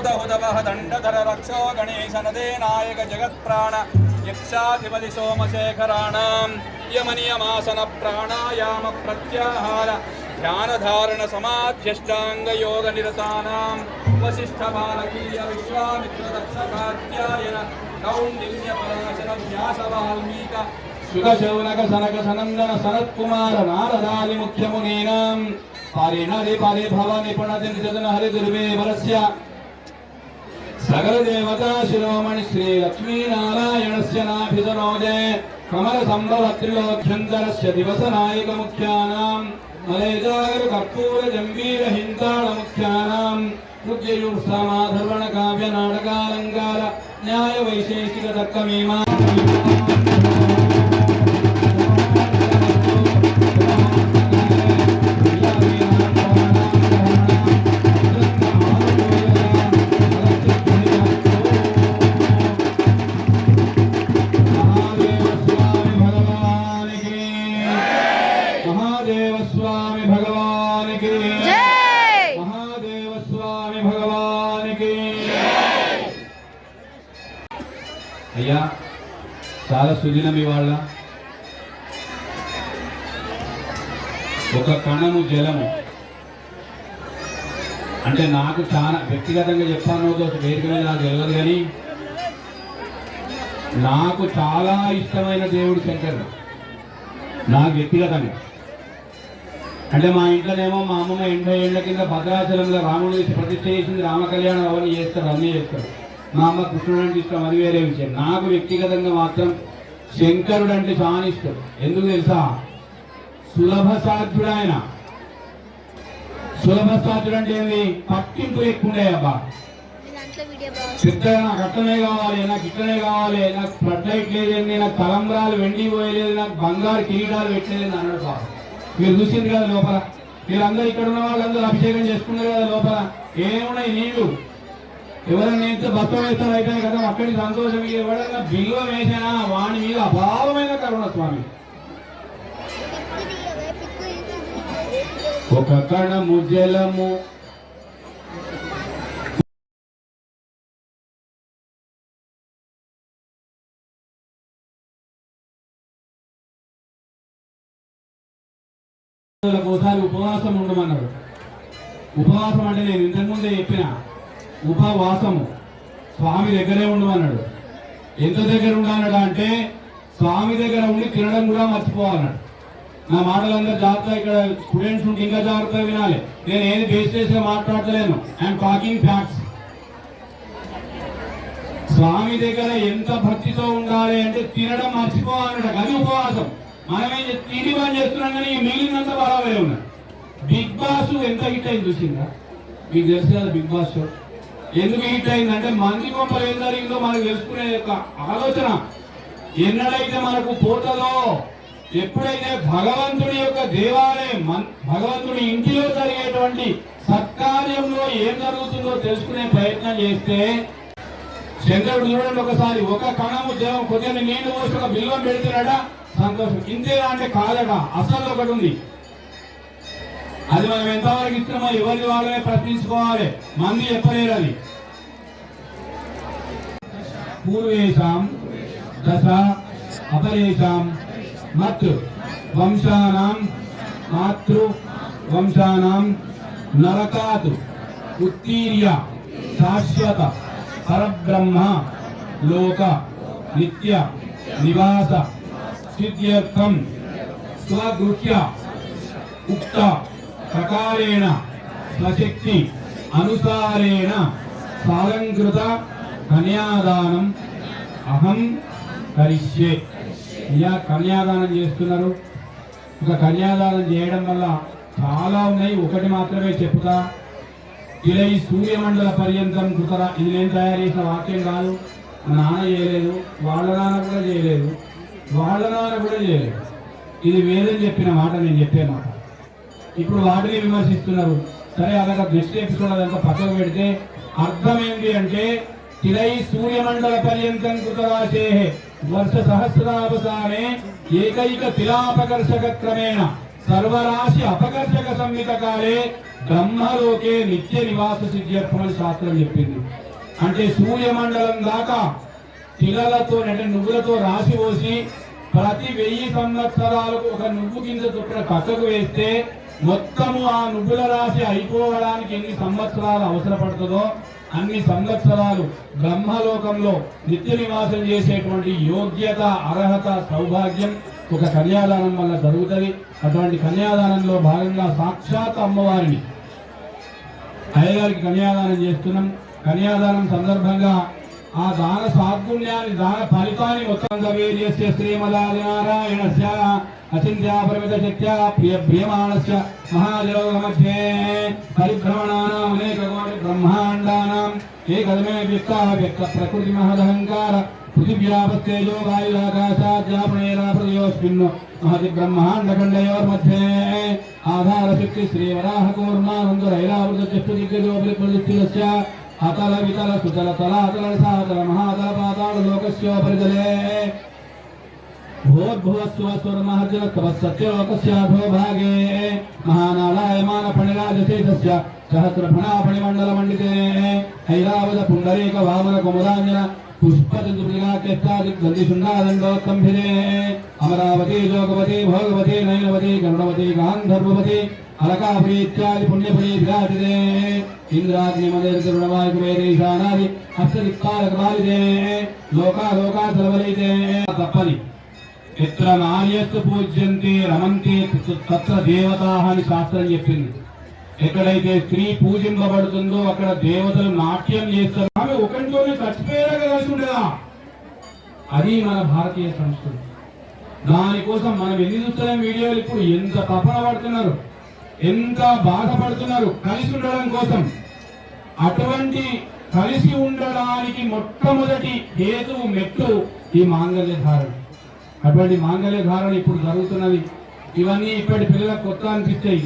हुदहुदवः दण्डधर रक्षो गणेशनदे नायक जगत्प्राण यक्षाधिपति सोमशेखराणां यमनियमासन प्राणायाम प्रत्याहार ध्यानधारण समाध्यष्टांगयोग निरतानां वसिष्ठ बालकीय विश्वामित्र दक्षकात्यायन कौंडिन्य पराशर व्यास वाल्मीक सुखशौनक सनक सनंदन सनत कुमार नारदादि मुख्य मुनीनां पारिणरि परिभव निपुणति निजन हरि दुर्वे वरस्य सकल देवता शिरोमणि श्री लक्ष्मी नारायणस्य नाभितनोजे कमल संभव त्रिलोक्यन्तरस्य दिवस नायक मुख्यानां मलेजागर कर्पूर जंबीर हिंताल मुख्यानां रुद्रयुग समाधर्वण काव्य नाटकालंकार न्याय वैशेषिक तर्कमीमा అయ్యా చాలా సుదినం ఇవాళ ఒక కణము జలము అంటే నాకు చాలా వ్యక్తిగతంగా చెప్పాను వేదిక మీద నాకు తెలియదు కానీ నాకు చాలా ఇష్టమైన దేవుడు శంకరుడు నాకు వ్యక్తిగతంగా అంటే మా ఇంట్లోనేమో మా అమ్మమ్మ 80 ఏళ్ల కింద భద్రాచలంలో రాముడు ప్రతిష్ఠ చేసింది రామ కళ్యాణం అవన్నీ చేస్తారు అన్నీ చేస్తారు మా అమ్మ కృష్ణుడు అంటే ఇష్టం అది వేరే విషయం నాకు వ్యక్తిగతంగా మాత్రం శంకరుడు అంటే చాలా ఇష్టం ఎందుకు తెలుసా సులభ సాధ్యుడు ఆయన సులభ సాధ్యుడు అంటే ఏంది పట్టింపు ఎక్కువ అబ్బా పెద్దగా నాకు అట్లనే కావాలి నాకు ఇట్లనే కావాలి నాకు ఫ్లడ్ లైట్ లేదండి నాకు తలంబ్రాలు వెండి పోయలేదు నాకు బంగారు కిరీటాలు పెట్టలేదు అన్నాడు బాబు మీరు చూసింది కదా లోపల వీళ్ళందరూ ఇక్కడ ఉన్న వాళ్ళందరూ అభిషేకం చేసుకున్నారు కదా లోపల ఏమున్నాయి నీళ్లు ఎవరైనా ఎంత బస్తం వేస్తారు అయితే కదా అక్కడి సంతోషం ఎవరైనా బిల్వం వేసినా వాని మీద అభావమైన కరుణ స్వామి ఒక కణము జలము ఒకసారి ఉపవాసం ఉండమన్నాడు ఉపవాసం అంటే నేను ఇంతకుముందే చెప్పిన ఉపవాసము స్వామి దగ్గరే ఉండమన్నాడు ఎంత దగ్గర ఉండన్నాడు అంటే స్వామి దగ్గర ఉండి తినడం కూడా మర్చిపోవాలన్నాడు నా మాటలందరూ జాగ్రత్త ఇక్కడ స్టూడెంట్స్ ఉంటే ఇంకా జాగ్రత్తగా వినాలి నేను ఏది బేస్ గా మాట్లాడతలేను ఐఎమ్ టాకింగ్ ఫ్యాక్ట్స్ స్వామి దగ్గర ఎంత భక్తితో ఉండాలి అంటే తినడం మర్చిపోవాలన్నాడు అది ఉపవాసం మనమేం తిని పని చేస్తున్నాం కానీ మిగిలినంత బరాబరే ఉన్నాడు బిగ్ బాస్ ఎంత హిట్ అయింది చూసిందా మీకు తెలుసు కదా బిగ్ బాస్ షో ఎందుకు హిట్ అయిందంటే మంది గొప్పలు ఏం జరిగిందో మనకు తెలుసుకునే యొక్క ఆలోచన ఎన్నడైతే మనకు పోతుందో ఎప్పుడైతే భగవంతుడి యొక్క దేవాలయం భగవంతుడి ఇంటిలో జరిగేటువంటి సత్కార్యంలో ఏం జరుగుతుందో తెలుసుకునే ప్రయత్నం చేస్తే శంకరుడు చూడండి ఒకసారి ఒక కణము దేవం కొద్దిగా నీళ్లు పోసి ఒక బిల్వం పెడుతున్నాడా సంతోషం ఇంతేనా అంటే కాదట అసలు ఒకటి ఉంది అది మనం ఎంతవరకు ఇస్తున్నామో ఎవరి వాళ్ళనే ప్రశ్నించుకోవాలి మంది చెప్పలేరు అది పూర్వేషాం దశ అపరేషాం మతృ వంశానాం మాతృ వంశానాం నరకాత్ ఉత్తీర్య శాశ్వత పరబ్రహ్మ లోక నిత్య నివాస సిద్ధ్యర్థం స్వగృహ్య ఉక్త ప్రకారేణ స్వశక్తి అనుసారేణ సాలంకృత కన్యాదానం అహం కరిష్యే. ఇలా కన్యాదానం చేస్తున్నారు. ఒక కన్యాదానం చేయడం వల్ల చాలా ఉన్నాయి, ఒకటి మాత్రమే చెప్తా. ఇలా ఈ సూర్యమండల పర్యంతం కృతరా, ఇది నేను తయారు చేసిన వాక్యం కాదు, మా నాన్న చేయలేదు, వాళ్ళ నాన్న కూడా చేయలేదు, వాళ్ళ నాన్న కూడా చేయలేదు. ఇది వేదం చెప్పిన మాట, నేను చెప్పే మాట. ఇప్పుడు వాటిని విమర్శిస్తున్నారు. సరే, అలాగా నెక్స్ట్ ఎపిసోడ్ అదంతా పక్కకు పెడితే అర్థం ఏంటి అంటే తిరై సూర్యమండల పర్యంతం కృతరాశే వర్ష సహస్రావసానే ఏకైక తిలాపకర్షక క్రమేణ సర్వరాశి అపకర్షక సంహిత కాలే బ్రహ్మలోకే నిత్య నివాస సిద్ధ్యర్థమని శాస్త్రం చెప్పింది. అంటే సూర్యమండలం దాకా తిలలతో అంటే నువ్వులతో రాసి పోసి ప్రతి 1000 సంవత్సరాలకు ఒక నువ్వు కింద చొప్పున పక్కకు వేస్తే మొత్తము ఆ నువ్వుల రాశి అయిపోవడానికి ఎన్ని సంవత్సరాలు అవసరపడుతుందో అన్ని సంవత్సరాలు బ్రహ్మలోకంలో నిత్య నివాసం చేసేటువంటి యోగ్యత, అర్హత, సౌభాగ్యం ఒక కన్యాదానం వల్ల జరుగుతుంది. అటువంటి కన్యాదానంలో భాగంగా సాక్షాత్ అమ్మవారిని అయ్యగారికి కన్యాదానం చేస్తున్నాం. కన్యాదానం సందర్భంగా ఆ దాన సాద్గుణ్యాన్ని, దాన ఫలితాన్ని మొత్తం వేర్యస్య శ్రీమదానారాయణస్య అచింత్యాపరిమిత శక్త్యా ప్రియమాణస్య మహాజలోక మధ్యే పరిభ్రమణానాం అనేక కోటి బ్రహ్మాండానాం ఏకదమే వ్యక్త ప్రకృతి మహదహంకార పృథివ్యాపస్తేజో వాయురాకాశాద్యాపణేరాపృతయోస్మిన్ మహతి బ్రహ్మాండఖండయోర్मध्ये ఆధారశక్తి శ్రీవరాహకూర్మానందరైరావృత చక్షుదిగ్గజోపరిప్రతిష్ఠితస్య అతల వితల సుతల తలాతల సాతల మహాతల పాతాళ లోకస్యోపరితలే భూర్భువస్వస్వర్మహర్జన కవత్సత్యలోకస్యాధో భాగే మహానారాయమాన ఫణిరాజశేషస్య సహస్రఫణాఫణిమండలమండితే ఐరావత పుండరీక వామన కుముదాంజన పుష్పచంద్రుడిగాకెత్తాదిగ్ధండిశుండాదండోత్కంభిరే అమరావతి జోగవతి భోగవతి నైనవతి గరుడవతి గాంధర్వవతి అలకాపురి ఇత్యాది పుణ్యపురి విరాజితే ఇంద్రాగ్నిమదేరుణవాయుకువేరీశానాది అష్టదిక్పాలకపాలితే లోకా సర్వలితే తప్పని ఎత్ర నార్యస్తు పూజ్యంతే రమంతే తత్ర దేవతాః అని శాస్త్రం చెప్పింది. ఎక్కడైతే స్త్రీ పూజింపబడుతుందో అక్కడ దేవతలు నాట్యం చేస్తారు. ఆమె ఒకరితోనే చచ్చిపోయేలా కలిసి ఉండదా? అది మన భారతీయ సంస్కృతి. దానికోసం మనం ఎన్ని చూస్తున్నాం వీడియోలు, ఇప్పుడు ఎంత తపన పడుతున్నారు, ఎంత బాధపడుతున్నారు కలిసి ఉండడం కోసం. అటువంటి కలిసి ఉండడానికి మొట్టమొదటి హేతువు మెట్టు ఈ మాంగళ్య ధారణ. అటువంటి మాంగళ్య ధారణ ఇప్పుడు జరుగుతున్నది. ఇవన్నీ ఇప్పటి పిల్లలకు కొత్త అనిపిస్తాయి,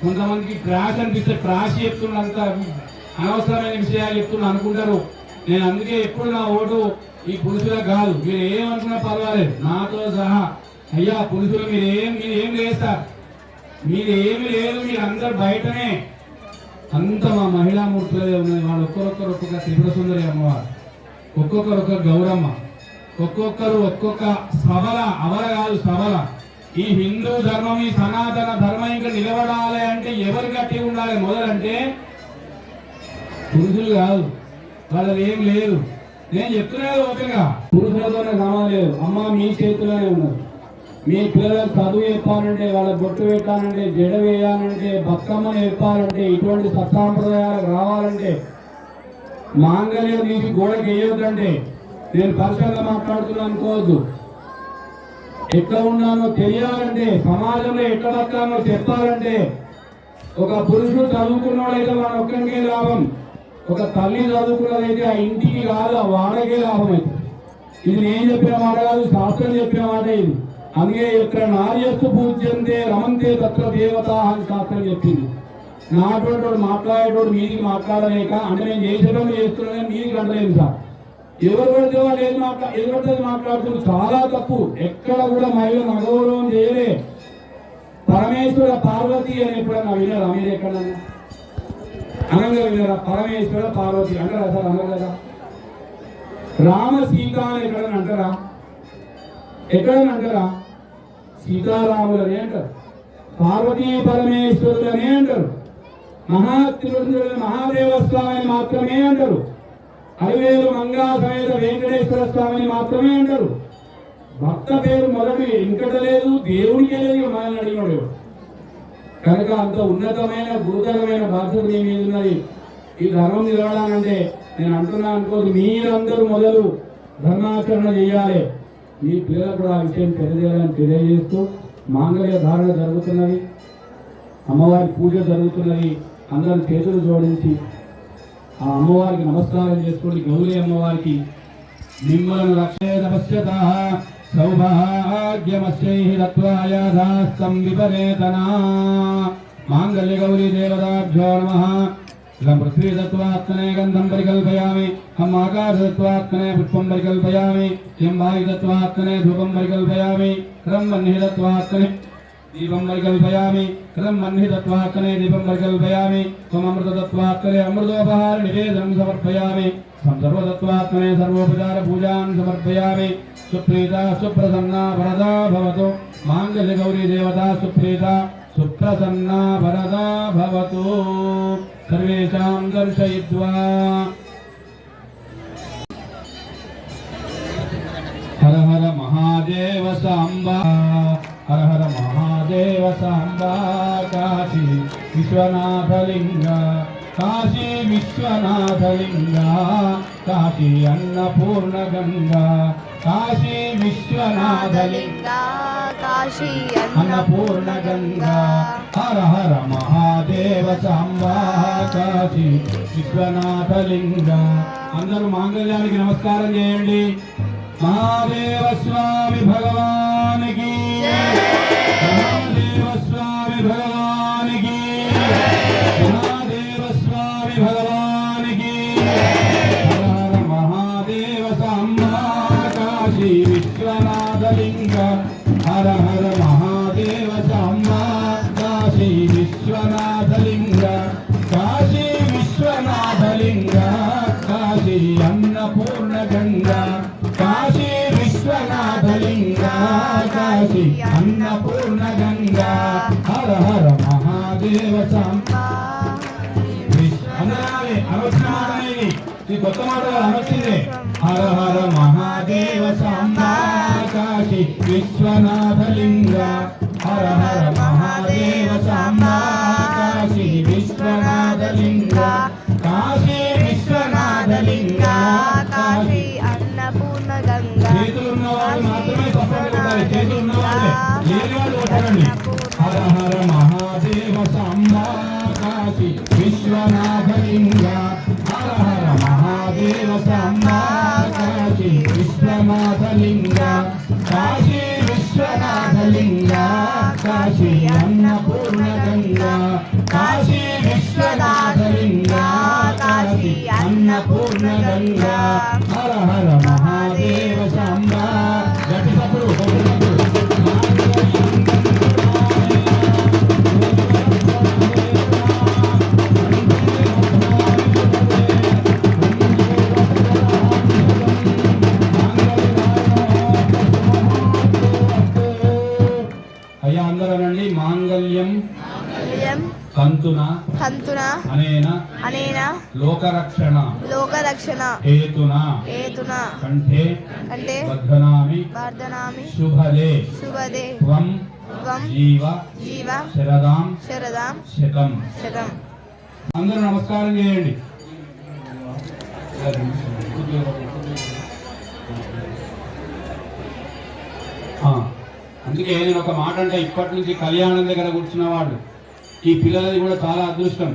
కొంతమందికి ట్రాష్ అనిపిస్తే ట్రాష్ చెప్తున్నంత అనవసరమైన విషయాలు చెప్తున్నా అనుకుంటారు. నేను అందుకే ఎప్పుడు నా ఓటు ఈ పురుషులకు కాదు, మీరు ఏమనుకున్నా పర్వాలేదు నాతో సహా. అయ్యా పురుషులు మీరేం లేదు సార్, మీరేమి లేదు, మీరు అందరు బయటనే. అంత మా మహిళా మూర్తులే ఉన్నది. వాళ్ళు ఒక్కొక్కరు ఒక్కొక్క త్రిపుర సుందరి అమ్మవారు, ఒక్కొక్కరు ఒక్కొక్క గౌరమ్మ, ఒక్కొక్కరు ఒక్కొక్క సబల, అవల కాదు సబల. ఈ హిందూ ధర్మం, ఈ సనాతన ధర్మం ఇంకా నిలబడాలి అంటే ఎవరు గట్టి ఉండాలి? మొదలంటే పురుషులు కాదు, వాళ్ళది ఏం లేదు. నేను చెప్తున్నాను ఓపెన్గా, పురుషులతోనే కావాలి. అమ్మ మీ చేతిలోనే ఉన్నారు. మీ పిల్లలకు చదువు చెప్పాలంటే, వాళ్ళ బొట్టు పెట్టాలంటే, జడ వేయాలంటే, బతుకమ్మను చెప్పాలంటే, ఇటువంటి సత్సాంప్రదాయాలు రావాలంటే, మాంగళ్యం తీసి గోడకి వేయొద్దంటే, నేను పర్సనల్గా మాట్లాడుతున్నా అనుకోవద్దు. ఎట్లా ఉన్నానో తెలియాలంటే, సమాజంలో ఎట్లా బతకానో చెప్పాలంటే, ఒక పురుషుడు చదువుకున్నవాడైతే వాడు ఒక్కడికే లాభం, ఒక తల్లి చదువుకున్నదైతే ఆ ఇంటికి కాదు ఆ వాడకే లాభం అవుతుంది. ఇది నేను చెప్పిన మాట కాదు, శాస్త్రం చెప్పిన మాట ఇది. అందుకే ఇక్కడ నార్యస్తు పూజ్యంతే రమంతే తత్ర దేవతాః అని శాస్త్రం చెప్పింది. నాటువంటి వాడు మాట్లాడేటోడు మీదికి మాట్లాడలేక, అంటే నేను చేసేటోడు చేస్తున్నాను మీదికి అంటలేదు సార్. ఎవరు పడితే వాళ్ళు ఎవరితో మాట్లాడుతున్నారు, చాలా తప్పు. ఎక్కడ కూడా మహిళను అగౌరవం చేయలే. పరమేశ్వర పార్వతి అని ఎప్పుడన్నా వినరా మీరు? ఎక్కడన్నా అనగా వినరా? పరమేశ్వర పార్వతి అంటారా సార్? అనరు కదా. రామ సీత అని ఎక్కడన్నా అంటారా? ఎక్కడన్నా అంటారా? సీతారాములని అంటారు, పార్వతీ పరమేశ్వరులని అంటారు, మహాత్రిపుర మహాదేవస్వామిని మాత్రమే అంటారు, అరివేలు మంగా సమేత వెంకటేశ్వర స్వామిని మాత్రమే అంటారు. భక్త పేరు మొదటి వెంకట లేదు, దేవుడికే లేదు. మనల్ని అడిగినాడు కనుక అంత ఉన్నతమైన గురుతరమైన బాధ్యత మీ మీద ఉన్నది. ఈ ధర్మం నిలవడానంటే నేను అంటున్నా అనుకోదు, మీరందరూ మొదలు ధర్మాచరణ చేయాలి. మీ పిల్లలకు కూడా ఆ విషయం తెలియజేస్తూ మాంగళ్య ధారణ జరుగుతున్నది, అమ్మవారి పూజ జరుగుతున్నది. అందరూ చేతులు జోడించి ఆ అమ్మవారికి నమస్కారం చేసుకోండి. గౌరీ అమ్మవారికి మిమ్మల్ని రక్షేదపశ్యత సౌభాగ్యమస్యైః దత్వాయాధాస్తం విపరేతనా. మాంగళ్య గౌరీ దేవతాభ్యో నమః. ఇదం పృథ్వీ దత్వాత్మనే గంధం పరికల్పయామి, హం ఆకాశ దత్వాత్మనే పుష్పం పరికల్పయామి, ఎం వాయు దత్వాత్మనే ధూపం పరికల్పయామి, క్రం వహ్ని దత్వాత్మనే दीपं परिकल्पयामि कथं मन्हि तत्त्वाकने दीपं परिकल्पयामि त्वममृत तत्त्वाकने अमृतोपहार निवेदनं समर्पयामि सर्वतत्त्वात्मने सर्वोपचार पूजां समर्पयामि सुप्रीता सुप्रसन्ना वरदा भवतु माङ्गल्य गौरी देवता सुप्रीता सुप्रसन्ना वरदा भवतु सर्वेषां दर्शयित्वा हर हर महादेव सांबा हर हर महादेव सांबा काशी विश्वनाथलिंग काशी विश्वनाथलिंग काशी अन्नपूर्ण गंगा काशी विश्वनाथलिंग काशी अन्नपूर्ण गंगा हर हर महादेव सांबा काशी विश्वनाथलिंग अंदरू मांगल्याనికి నమస్కారం చేయండి महादेव स्वामी भगवान की महादेव स्वामी भगवान की महादेव स्वामी भगवान की हर हर महादेव सांबा काशी विश्वनाथ लिंग हर हर महादेव सांबा काशी विश्वनाथ लिंग काशी विश्वनाथ लिंग काशी अन्नपूर्ण गंगा काशी विश्वनाथ लिंगा काशी अन्नपूर्ण गंगा हर हर महादेव सांबा हर हर महादेव सांबा काशी विश्वनाथ लिंगा हर हर महादेव सांबा काशी विश्वनाथ लिंगा काशी विश्वनाथ लिंगा काशी अन्नपूर्ण गंगा हर हर महादेव सांबा काशी विश्वनाथ लिंगा हर हर महादेव सांबा काशी विश्वनाथ लिंगा काशी विश्वनाथ लिंगा काशी अन्नपूर्ण गंगा काशी विश्वनाथ लिंगा काशी अन्नपूर्ण गंगा हर हर महादेव सांबा गट्टी सपुడు అయ్యా అందరనండి మాంగళ్యం కంతున కంతున అనేన అనేన లోకరక్షణ లోకరక్షణ హేతున హేతున కంఠే కంటే వర్ధనామి వర్ధనామి శుభలే శుభదే త్వం త్వం జీవ జీవ శరదాం శరదాం శతం శతం అందరూ నమస్కారం చేయండి అందుకే నేను ఒక మాట అంటే ఇప్పటి నుంచి కళ్యాణం దగ్గర కూర్చున్న వాళ్ళు ఈ పిల్లలది కూడా చాలా అదృష్టం.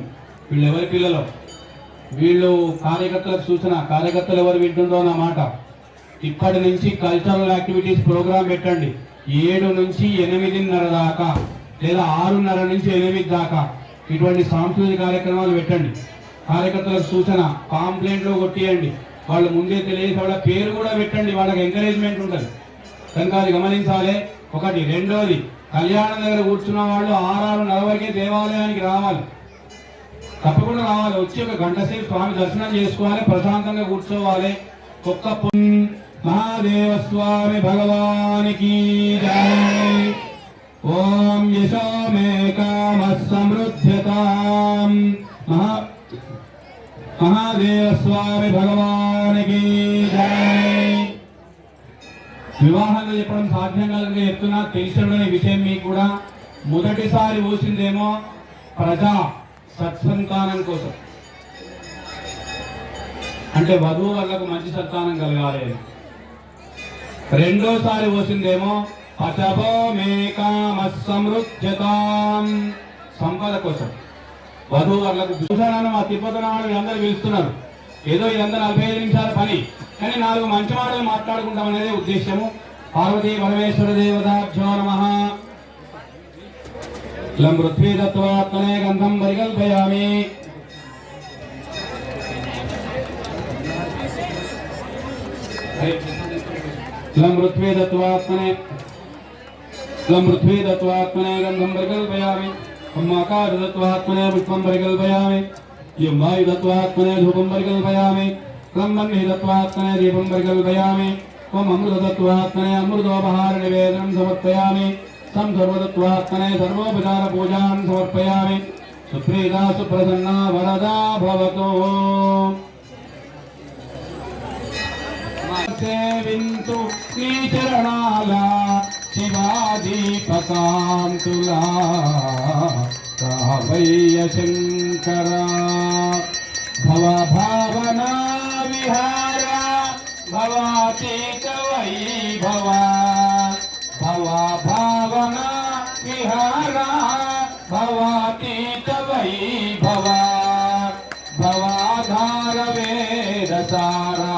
వీళ్ళు ఎవరి పిల్లలు? వీళ్ళు కార్యకర్తలకు సూచన, కార్యకర్తలు ఎవరు వింటుందో నా మాట. ఇప్పటి నుంచి కల్చరల్ యాక్టివిటీస్ ప్రోగ్రామ్ పెట్టండి. 7 నుంచి 8:30 దాకా లేదా 6:30 నుంచి 8 దాకా ఇటువంటి సాంస్కృతిక కార్యక్రమాలు పెట్టండి. కార్యకర్తలకు సూచన, పాంప్లెంట్లో కొట్టియండి. వాళ్ళు ముందే తెలియని వాళ్ళ పేరు కూడా పెట్టండి, వాళ్ళకి ఎంకరేజ్మెంట్ ఉంటుంది. కనుక అది గమనించాలి. ఒకటి. రెండోది, కళ్యాణం దగ్గర కూర్చున్న వాళ్ళు 6:30 దేవాలయానికి రావాలి, తప్పకుండా రావాలి. వచ్చి ఒక గంట సేపు స్వామి దర్శనం చేసుకోవాలి, ప్రశాంతంగా కూర్చోవాలి. ఒక్క మహాదేవ స్వామి భగవానికి జై. ఓం యశో మే కామ సమృద్ధ్యతాం. మహాదేవ స్వామి భగవానికి జై. వివాహంలో చెప్పడం సాధ్యం కాదని చెప్తున్నా, తెలిసిన విషయం మీకు కూడా. మొదటిసారి పోసిందేమో ప్రజా సత్సంతానం కోసం, అంటే వధువు వాళ్ళకు మంచి సంతానం కలగాలి అని. రెండోసారి పోసిందేమో పచభో మే కామ సమృద్ధ్యతాం, సంపద కోసం. వధువు వాళ్ళకు భూషణాన్ని మా తిరుపతి వాళ్ళు వీళ్ళందరూ పిలుస్తున్నారు. ఏదో ఇదంతా 45 నిమిషాల పని, కానీ 4 మంచి మాటలు మాట్లాడుకుంటాం అనేది ఉద్దేశము. పార్వతీ పరమేశ్వర దేవతాభ్యో నమః. లం పృథ్వీ తత్వాత్మనే గంధం పరికల్పయామి. లం పృథ్వీ తత్వాత్మనే लं पृथ्वी दत्त्वात्मने गन्धं परिकल्पयामि अम्माकार दत्त्वात्मने पुष्पं परिकल्पयामि यं वायु दत्त्वात्मने धूपं परिकल्पयामि लं मन्हि दत्त्वात्मने दीपं परिकल्पयामि त्वम् अमृत दत्त्वात्मने अमृतोपहार निवेदनं समर्पयामि तं सर्वदत्त्वात्मने सर्वोपचार पूजां समर्पयामि सुप्रीता सुप्रसन्ना वरदा भवतु सेविन्तु नीचरणाला शिवादीपकां तुला रावय्य शङ्करा भवभावना विहारा भवातीत वैभवा भवभावना विहारा भवातीत वैभवा भवाधार वेदसारा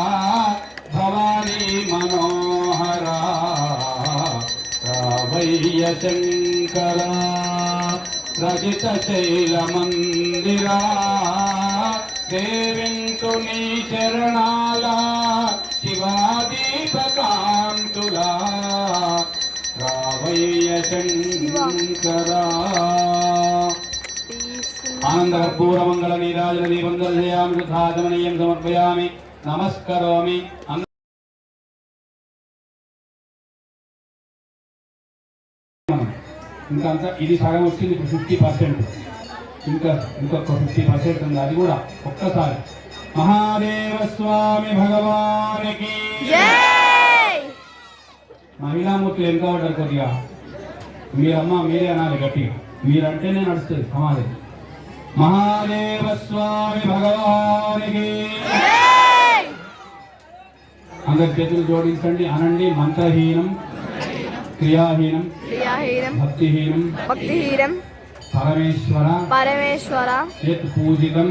भवानी मनोहरा रावय्य शङ्करा रजित शैलमन्दिरा देविन्तु नीचरणाला शिवादीपकां तुला रावय्य शङ्करा आनन्दकर्पूरमङ्गल नीराजन दीपं दर्शयामि शुद्धाचमनीयं समर्पयामि नमस्करोमि ఇంకా ఇది సగం వచ్చింది ఇప్పుడు 50% ఇంకొక 50% ఉంది అది కూడా ఒక్కసారి మహాదేవ స్వామి భగవానికి జై మహిళామూర్తులు ఎంత పడ్డారు కొద్దిగా మీరమ్మ మీరే అనాలి గట్టిగా మీరంటేనే నడుస్తుంది సమాధి మహాదేవ స్వామి భగవానికి అందరి చేతులు జోడించండి అనండి మంత్రహీనం క్రియాహీనం భక్తిహీనం పరమేశ్వర యత్ పూజితం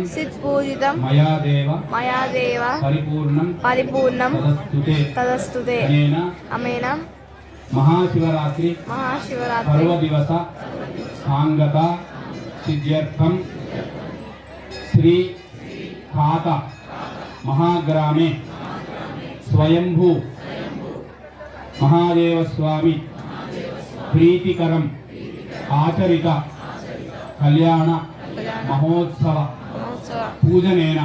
మయా దేవ పరిపూర్ణం తదస్తుతే అమేన మహాశివరాత్రి పర్వ దివస సాంగత సిద్ధ్యర్థం శ్రీ ఖాత మహాగ్రామే స్వయంభూ మహాదేవ స్వామి ప్రీతికరం ఆచరిత కళ్యాణ మహోత్సవ పూజనేన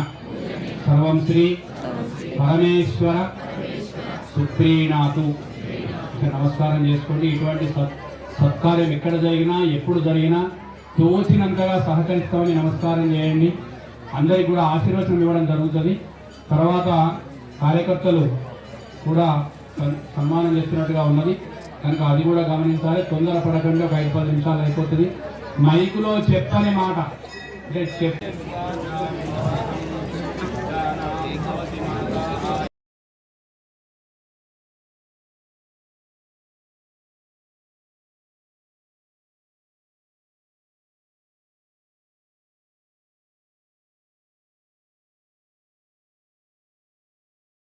సర్వం శ్రీ పరమేశ్వర సుప్రీణాతు. నమస్కారం చేసుకోండి. ఇటువంటి సత్కార్యం ఎక్కడ జరిగినా ఎప్పుడు జరిగినా తోచినంతగా సహకరిస్తామని నమస్కారం చేయండి. అందరికి కూడా ఆశీర్వచనం ఇవ్వడం జరుగుతుంది. తర్వాత కార్యకర్తలు కూడా సన్మానం చేస్తున్నట్టుగా ఉన్నది కనుక అది కూడా గమనించాలి. తొందర పడకుండా ఒక 5-10 నిమిషాలు అయిపోతుంది. మైకులో చెప్పని మాట అంటే